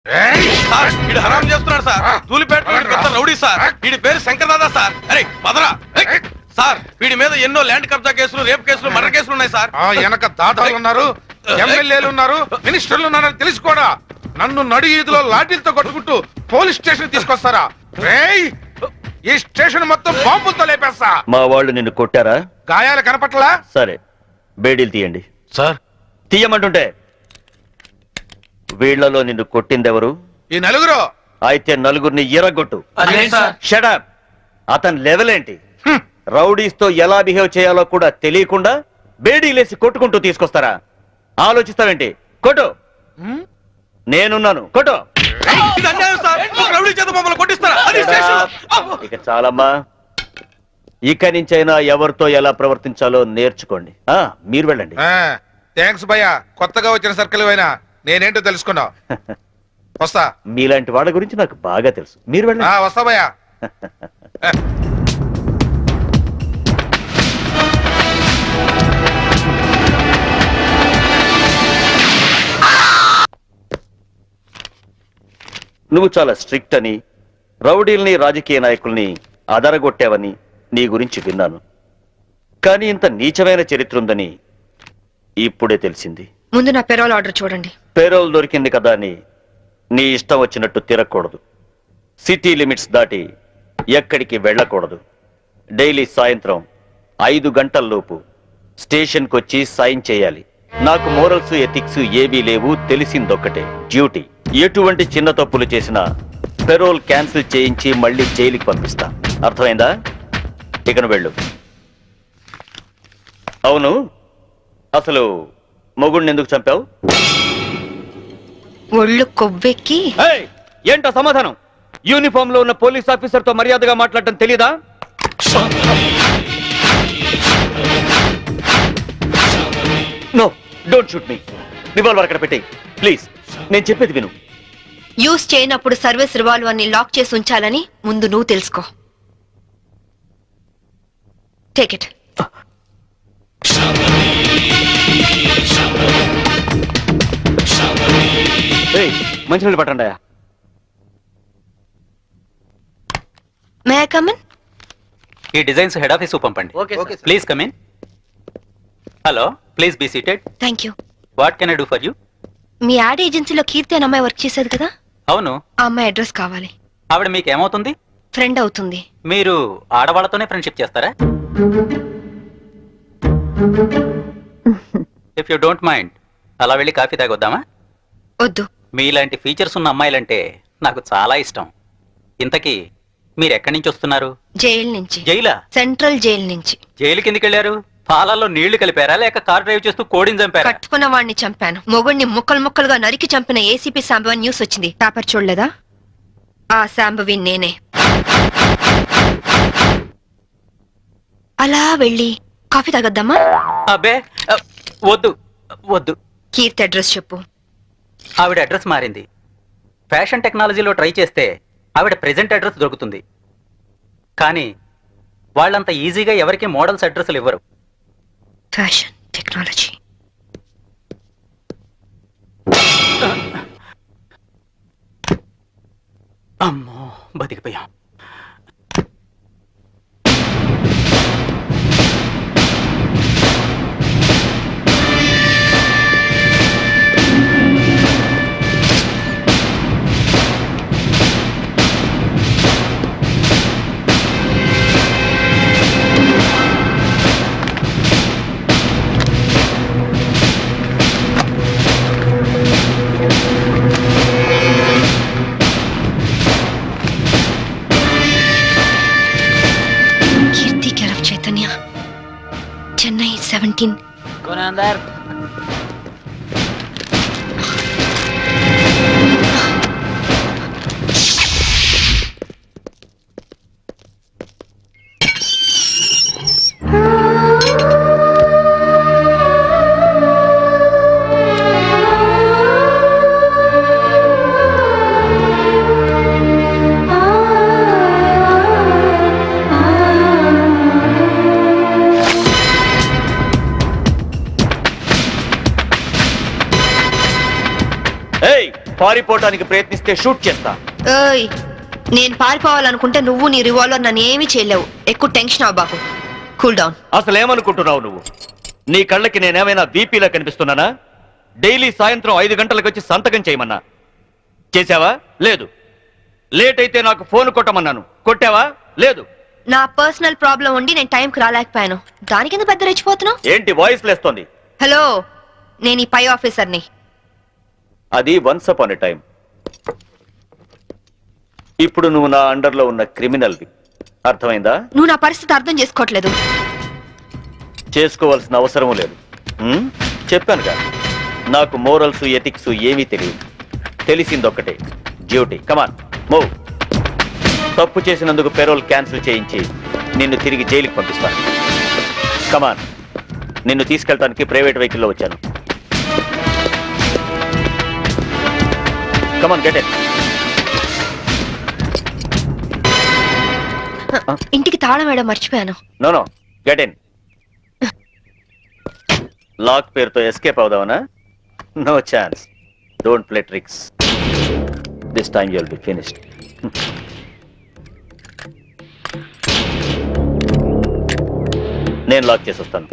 వీడు హరాం చేస్తున్నాడు సార్. తూలిపేట పెద్ద రౌడీ సార్. వీడి పేరు శంకర్ దాదా సార్. అరే పదరా సార్. వీడి మీద ఎన్నో ల్యాండ్ కబ్జా కేసులు, రేప్ కేసులు, మర్డర్ కేసులు ఉన్నాయి సార్. వెనక దాదాలు ఉన్నారు, ఎమ్మెల్యేలు ఉన్నారు, మినిస్టర్లు ఉన్నారని తెలిసి కూడా నన్ను నడి ఈదులో లాఠీలతో కొట్టుకుంటూ పోలీస్ స్టేషన్ తీసుకొస్తారా? ఈ స్టేషన్ మొత్తం బాంబులతో లేపేస్తా. మా వాళ్ళు నిన్ను కొట్టారా? గాయాలు కనపట్లా? సరే, బేడీలు తీయండి. సార్ తీయమంటుంటే వీళ్లలో నిన్ను కొట్టిందెవరు? ఈ నలుగురు. అయితే నలుగురిని ఎరగొట్టు. షటప్. అతని లెవెల్ ఏంటి? రౌడీస్ తో ఎలా బిహేవ్ చేయాలో కూడా తెలియకుండా బేడీలేసి కొట్టుకుంటూ తీసుకొస్తారా? ఆలోచిస్తావేంటి? కొట్టు. నేనున్నాను, కొట్టు. ఇక చాలమ్మా. ఇక నుంచైనా ఎవరితో ఎలా ప్రవర్తించాలో నేర్చుకోండి. మీరు వెళ్ళండి. థ్యాంక్స్ భయ్యా. కొత్తగా వచ్చిన సర్కిల్ అయినా నేనేంటో తెలుసుకున్నావు. వస్తా. మీలాంటి వాళ్ళ గురించి నాకు బాగా తెలుసు. మీరు వెళ్ళండి. వస్తా భయ్యా. నువ్వు చాలా స్ట్రిక్ట్ అని, రౌడీల్ని, రాజకీయ నాయకుల్ని అదరగొట్టావని నీ గురించి విన్నాను. కానీ ఇంత నీచమైన చరిత్ర ఉందని ఇప్పుడే తెలిసింది. ముందు నా పెరోల్ ఆర్డర్ చూడండి. పేరోల్ దొరికింది కదా అని నీ ఇష్టం వచ్చినట్టు తిరగకూడదు. సిటీ లిమిట్స్ దాటి ఎక్కడికి వెళ్ళకూడదు. డైలీ సాయంత్రం 5 గంటల్లోపు స్టేషన్కి వచ్చి సైన్ చేయాలి. నాకు మోరల్స్, ఎథిక్స్ ఏవీ లేవు. తెలిసిందొక్కటే, డ్యూటీ. ఎటువంటి చిన్న తప్పులు చేసినా పెరోల్ క్యాన్సిల్ చేయించి మళ్ళీ జైలుకి పంపిస్తా. అర్థమైందా? ఇకను వెళ్ళు. అవును, అసలు మొగుడిని ఎందుకు చంపావు? ఒళ్ళు కొవ్వెక్కి. ఏంటో సమాధానం? యూనిఫామ్ లో ఉన్న పోలీస్ ఆఫీసర్ తో మర్యాదగా మాట్లాడటం తెలీదా? No, don't shoot me. Revolver అక్కడ పెట్టేయ్ ప్లీజ్. నేను చెప్పేది విను. యూజ్ చేయనప్పుడు సర్వీస్ రివాల్వర్ ని లాక్ చేసి ఉంచాలని ముందు నువ్వు తెలుసుకో. Take it. మంచినీళ్ళు పట్టండి. May I come in? ఈ డిజైన్స్ హెడ్ ఆఫీస్ పంపండి. Please come in. Hello, please be seated. Thank you. What can I do for you? మీ యాడ్ ఏజెన్సీలో కీర్తి అనే అమ్మాయి వర్క్ చేసేది కదా? అవును. ఆ అమ్మాయి అడ్రస్ కావాలి. ఆవిడ మీకు ఏమవుతుంది? ఫ్రెండ్ అవుతుంది. మీరు ఆడవాళ్ళతోనే ఫ్రెండ్షిప్ చేస్తారా? ఇఫ్ యూ డోంట్ మైండ్, అలా వెళ్ళి కాఫీ తాగొద్దామా? వద్దు. మీలాంటి ఫీచర్స్ ఉన్న అమ్మాయిలంటే నాకు చాలా ఇష్టం. ఇంతకీ మీరు ఎక్కడి నుంచి వస్తున్నారు? జైలు నుంచి. జైలా? సెంట్రల్ జైలు నుంచి. జైలు కిందకి వెళ్ళారు? పాలల్లో నీళ్లు కలిపారా లేక కార్ డ్రైవ్ చేస్తూ కోడిని చంపారా? కట్టుకున్న వాడిని చంపాను. మొగుడిని ముక్కలు ముక్కలుగా నరికి చంపిన ఏసీపీ శాంభవి న్యూస్ వచ్చింది. పేపర్ చూడలేదా? ఆ శాంభవి నేనే. అలా వెళ్ళి కాఫీ తాగొద్దామా? అబ్బే వద్దు వద్దు. కీర్తి అడ్రస్ చెప్పు. ఆవిడ అడ్రస్ మారింది. ఫ్యాషన్ టెక్నాలజీలో ట్రై చేస్తే ఆవిడ ప్రెజెంట్ అడ్రస్ దొరుకుతుంది. కానీ వాళ్ళంత ఈజీగా ఎవరికి మోడల్స్ అడ్రస్లు ఇవ్వరు. Fashion technology. అమ్మో, బతికిపోయాం. చెన్నై 17. పారిపోవడానికి ప్రయత్నిస్తే షూట్ చేస్తా. ఏయ్, నేను పారిపోవాలనుకుంటే నువ్వు నీ రివాల్వర్ నన్ను ఏమీ చేయలేవు. ఎక్కువ టెన్షన్ అవ్వబాకు. Cool down. అసలు ఏమనుకుంటున్నావు నువ్వు? నీ కళ్ళకి నేనేమైనా బీపీలా కనిపిస్తున్నానా? డైలీ సాయంత్రం 5 గంటలకు వచ్చి సంతకం చేయమన్నా చేసావా? లేదు. లేట్ అయితే నాకు ఫోన్ కొట్టమన్నాను, కొట్టావా? లేదు. నా పర్సనల్ ప్రాబ్లం ఉండి నేను టైంకి రాలేకపోయాను. దానికి ఎందుకు పెద్ద రెచ్చిపోతున్నావు? ఏంటి వాయిస్ లేస్తోంది? హలో, నేను ఈ పై ఆఫీసర్ని. అది వన్స్ అపాన్ ఎ టైం. ఇప్పుడు నువ్వు నా అండర్లో ఉన్న క్రిమినల్వి. అర్థమైందా? నువ్వు నా పరిస్థితి అర్థం చేసుకోవట్లేదు. చేసుకోవాల్సిన అవసరం లేదు. చెప్పానుగా, నాకు మోరల్స్ ఎథిక్స్ ఏమీ తెలియదు. తెలిసిందొక్కటే, డ్యూటీ. Come on move. తప్పు చేసినందుకు పెరోల్ క్యాన్సిల్ చేయించి నిన్ను తిరిగి జైలుకి పంపిస్తాను. కమాన్. నిన్ను తీసుకెళ్ళడానికి ప్రైవేట్ వెహికల్లో వచ్చాను. Come on, get it. ఇంటికి తాళం వేయడం మర్చిపోయాను. No, get in. లాక్ పేరుతో ఎస్కేప్ అవుదావనా? No chance. Don't play tricks. This time you will be finished. నేను లాక్ చేసి వస్తాను.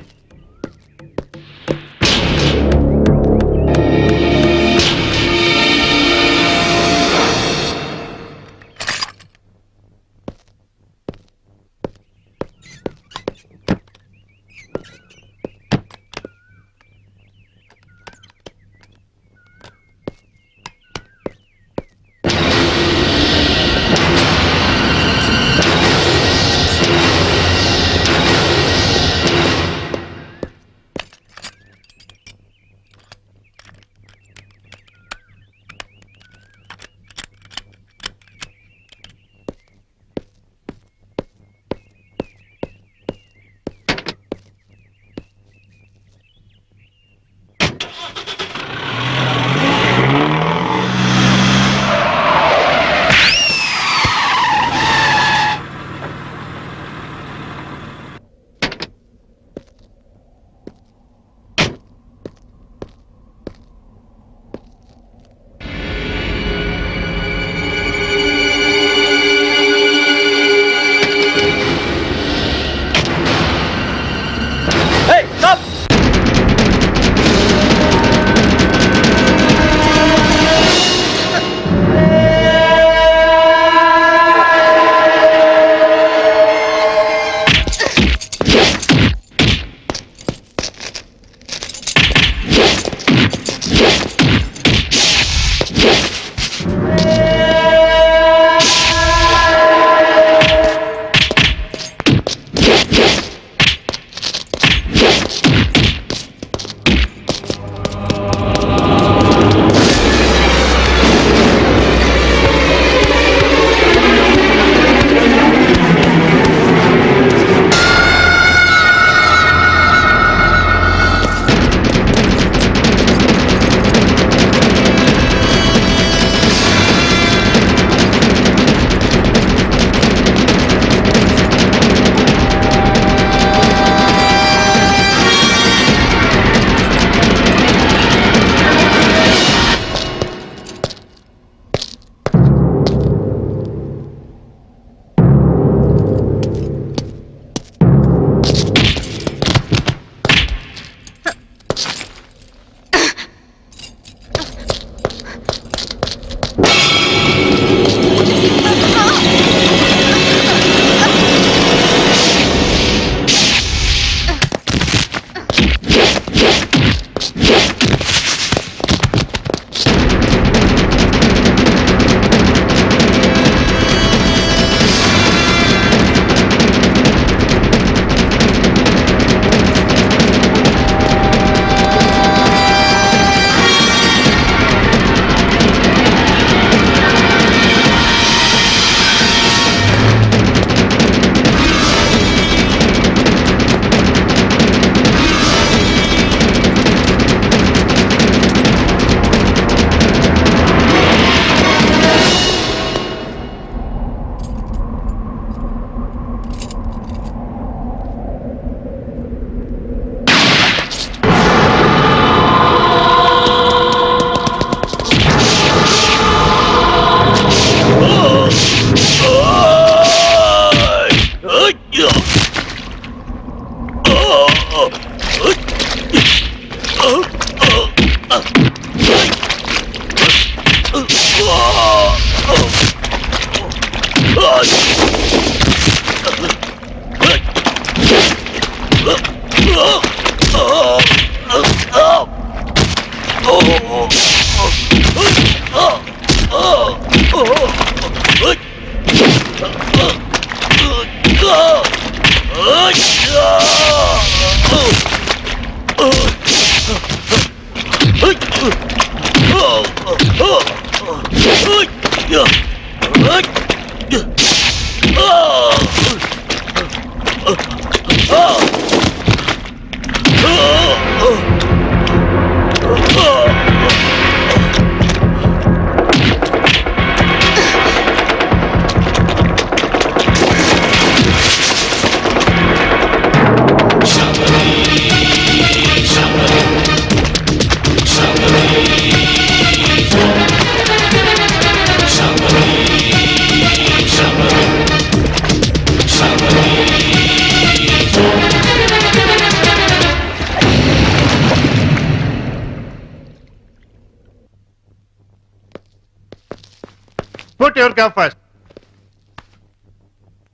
Put your cap first.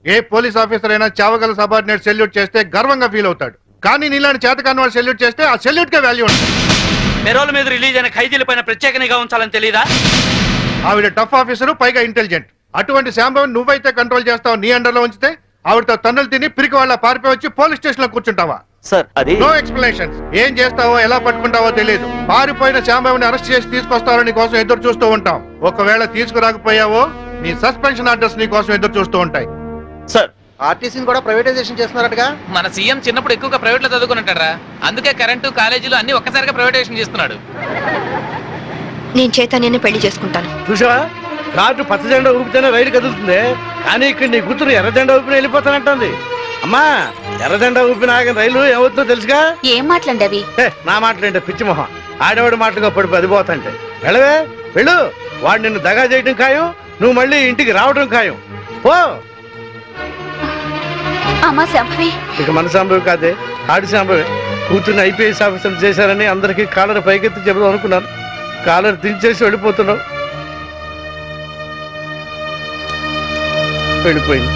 ఏ పోలీస్ ఆఫీసర్ అయినా చావగల సబార్డినేట్ సెల్యూట్ చేస్తే గర్వంగా ఫీల్ అవుతాడు. కానీ నీలాంటి చేతకాని వాడు సెల్యూట్ చేస్తే ఆ సెల్యూట్ కే వాల్యూ ఉంటుంది. పెరోల్ మీద రిలీజ్ అయిన ఖైదీల పైన ప్రత్యేక నిఘా ఉంచాలని తెలీదా? ఆవిడ టఫ్ ఆఫీసరు, పైగా ఇంటెలిజెంట్. అటువంటి శాంభవిని నువ్వైతే కంట్రోల్ చేస్తావు, నీ అండర్లో ఉంచితే ఆవిడతో తన్నులు తిని పిరికి వాళ్ళ పారిపోయి వచ్చి పోలీస్ స్టేషన్ లో కూర్చుంటావా? సార్ అది నో ఎక్స్ప్లెనేషన్స్. ఏం చేస్తావో ఎలా పట్టుకుంటావో తెలియదు. పారిపోయిన శాంభవిని అరెస్ట్ చేసి తీసుకొస్తారో నీ కోసం ఎదురు చూస్తూ ఉంటాం. ఒకవేళ తీసుకురాకపోయావో నీ సస్పెన్షన్ ఆర్డర్స్ నీ కోసం ఎదురు చూస్తూ ఉంటాయి. సార్ ఆర్టీసీని కూడా ప్రైవేటైజేషన్ చేస్తున్నారటగా. మన సీఎం చిన్నప్పుడు ఎక్కువగా ప్రైవేట్ లో చదువుకున్నట్టారా, అందుకే కరెంటు కాలేజీలు అన్ని ఒక్కసారిగా ప్రైవేటైజేషన్ చేస్తున్నాడు. నేను చైతన్యాన్ని పెళ్లి చేసుకుంటాను. చూసావా, రాజు పచ్చ జెండా ఊపితేనే రైలు కదులుతుంది, కానీ ఇక్కడ నీ కూతురు ఎర్ర జెండా ఊపిన వెళ్ళిపోతానంటుంది. అమ్మా, ఎర్ర జెండా ఊపిన ఆగిన రైలు ఏమవుతుందో తెలుసుగా? ఏం మాట్లాడి అవి? నా మాటలేంటే పిచ్చి మొహం, ఆడవాడి మాటలుగా పడిపోయి అది పోతాంటే. వెళ్ళవే వెళ్ళు, వాడు నిన్ను దగా చేయడం ఖాయం, నువ్వు మళ్ళీ ఇంటికి రావడం ఖాయం. పో. అమ్మా శాంభవి. ఇక మన సంభవి కాదే, ఆడి సంభవి. కూతుర్ని ఐపీఎస్ ఆఫీసర్ చేశారని అందరికీ కాలర్ పైకెత్తి చెబుదాం అనుకున్నాను, కాలర్ దించేసి వెళ్ళిపోతున్నావు. వెళ్ళిపోయింది.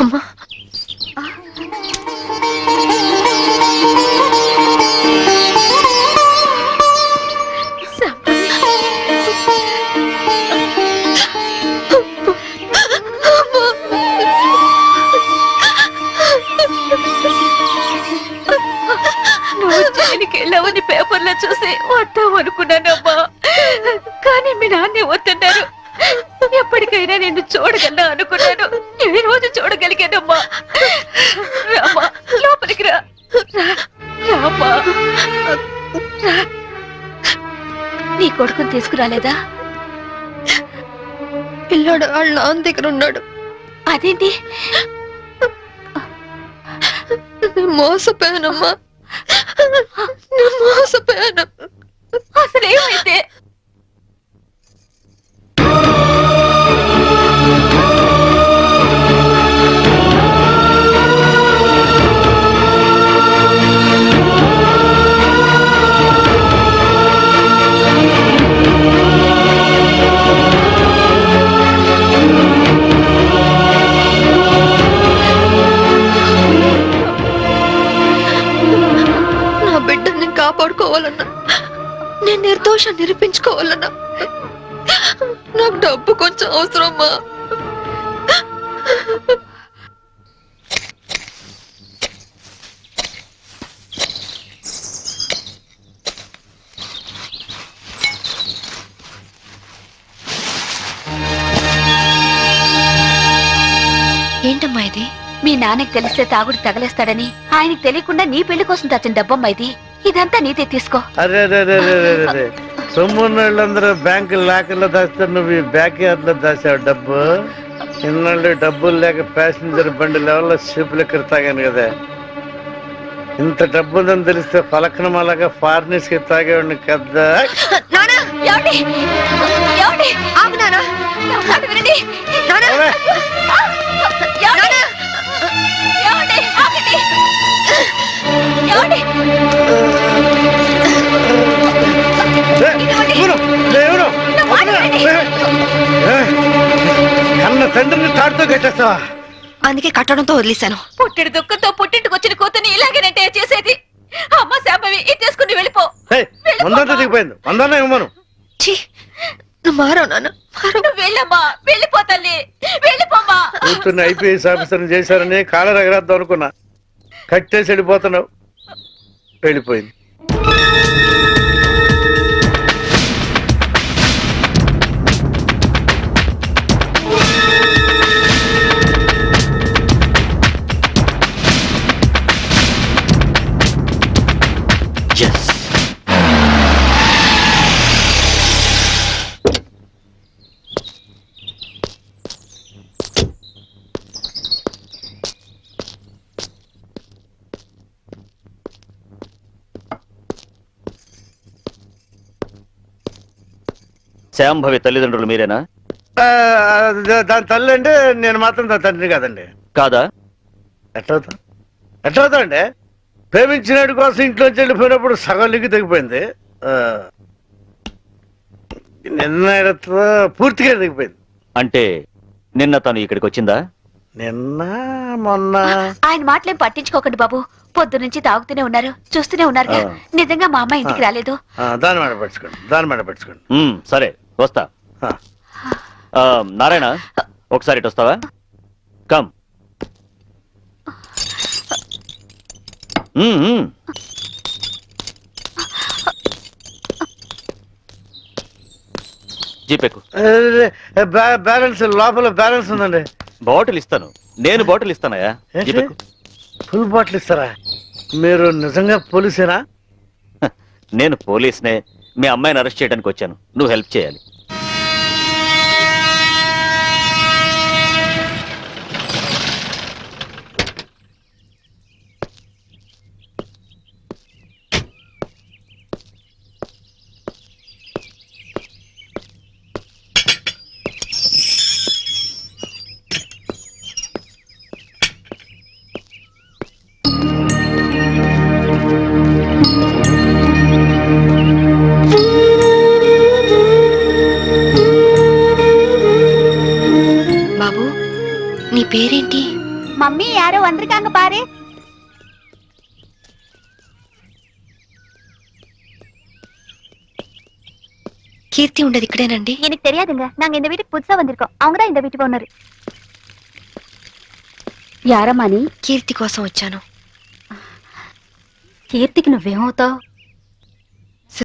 అమ్మా, నువ్వు జైలుకి వెళ్ళావని పేపర్లో చూసి వద్దాం అనుకున్నానమ్మా, కానీ మీ నాన్నే వద్దన్నారు. ఎప్పటికైనా నిన్ను చూడగలనా అనుకున్నాను, ఈ రోజు చూడగలిగానమ్మా. రామా, లోపలికి రా. రామా, నీ కొడుకుని తీసుకురాలేదా? పిల్లాడు వాళ్ళ నాన్న దగ్గర ఉన్నాడు. అదేంటి? మోసపోయానమ్మా, మోసపోయాను. అసలేమైతే? నా బిడ్డని కాపాడుకోవాలన్నా, నేను నిర్దోషం నిరూపించుకోవాలన్నా నాకు డబ్బు కొంచెం అవసరమ్మా. ఏంటమ్మా ఇది? మీ నాన్నకి తెలిస్తే తాగుడు తగలేస్తాడని ఆయనకి తెలియకుండా నీ పెళ్లి కోసం తెచ్చిన డబ్బమ్మా ఇది. ఇదంతా నీదే, తీసుకో. అరే సొమ్మున్నోళ్ళందరూ బ్యాంకు లాకర్లో దాస్తారు, నువ్వు ఈ బ్యాక్ యార్డ్ లో దాచావు డబ్బు. ఇన్నాళ్ళు డబ్బులు లేక ప్యాసింజర్ బండి లెవెల్లో షిప్ లెక్కర తాగాను కదా. ఇంత డబ్బు ఉందని తెలిస్తే పలకనమాలగా ఫారినర్స్ కి తాగేవాడిని కదా. నానా ఏమండి? ఏమండి? ఆగు నానా. నా మాట వినండి. నానా అవే. ఏమండి? ఏమండి? ఆగండి. ఏమండి? నా మాట వినండి. కన్న తండ్రిని తాడుతో కట్టేస్తావా? అందుకే కట్టడంతో వదిలేశాను. పుట్టిడి దుఃఖంతో పుట్టింటికి వచ్చిన కూతుని ఇలాగేనంటే చేసేది. అమ్మ శాంభవి ఇది తీసుకుని వెళ్ళిపో. వందంతా దిగిపోయింది. వందన్నా ఇవ్వను. ఛీ, నువ్వు మారవు నాన్న, మారవు. నువ్వు వెళ్ళమ్మా, వెళ్ళిపో తల్లి, వెళ్ళిపోమ్మా. కూతుర్ని ఐపీఎస్ ఆఫీసర్ని చేశారని కాలర్ ఎగరేద్దాం అనుకున్నా. కట్టేసి వెళ్ళిపోతున్నావు. వెళ్ళిపోయింది. శాంభవి తల్లిదండ్రులు మీరేనా? దాని తల్లి అంటే నేను మాత్రం దాని తండ్రి కాదండి. కాదా? ఎట్లవుతా అండి? ప్రేమించినడు కోసం ఇంట్లోంచి వెళ్ళిపోయినప్పుడు సగం లిగ్గి తెగిపోయింది. నిన్న పూర్తిగా తెగిపోయింది. అంటే నిన్న తను ఇక్కడికి వచ్చిందా? నిన్న మొన్న ఆయన మాటలేం పట్టించుకోకండి బాబు. పొద్దు నుంచి తాగుతూనే ఉన్నారు, చూస్తూనే ఉన్నారు. నిజంగా మా అమ్మ ఇంటికి రాలేదు. దాని మాట పెట్టుకోండి. సరే వస్తా. నారాయణ ఒకసారి ఇటు వస్తావా? కమ్. జీపేకు. బ్యాలెన్స్ లోపల బ్యాలెన్స్ ఉందండి. బాటిల్ ఇస్తాను. నేను బాటిల్ ఇస్తానయా? జీపేకు. ఫుల్ బాటిల్ ఇస్తారా? మీరు నిజంగా పోలీసేనా? నేను పోలీస్నే. మీ అమ్మాయిని అరెస్ట్ చేయడానికి వచ్చాను. నువ్వు హెల్ప్ చేయాలి. బాబు, నీ పేరేంటి? మమ్మీ యారో వందరికాంగ పారే. కీర్తి ఉండదు ఇక్కడేనండి? எனக்கு தெரியாதுங்க. நாங்க இந்த வீட்டுக்கு புதுசா வந்திருக்கோம். அவங்க தான் இந்த வீட்டு ஓனர். యారమ్మా? కీర్తి కోసం వచ్చాను. కీర్తికి నువ్వేమవుతావు?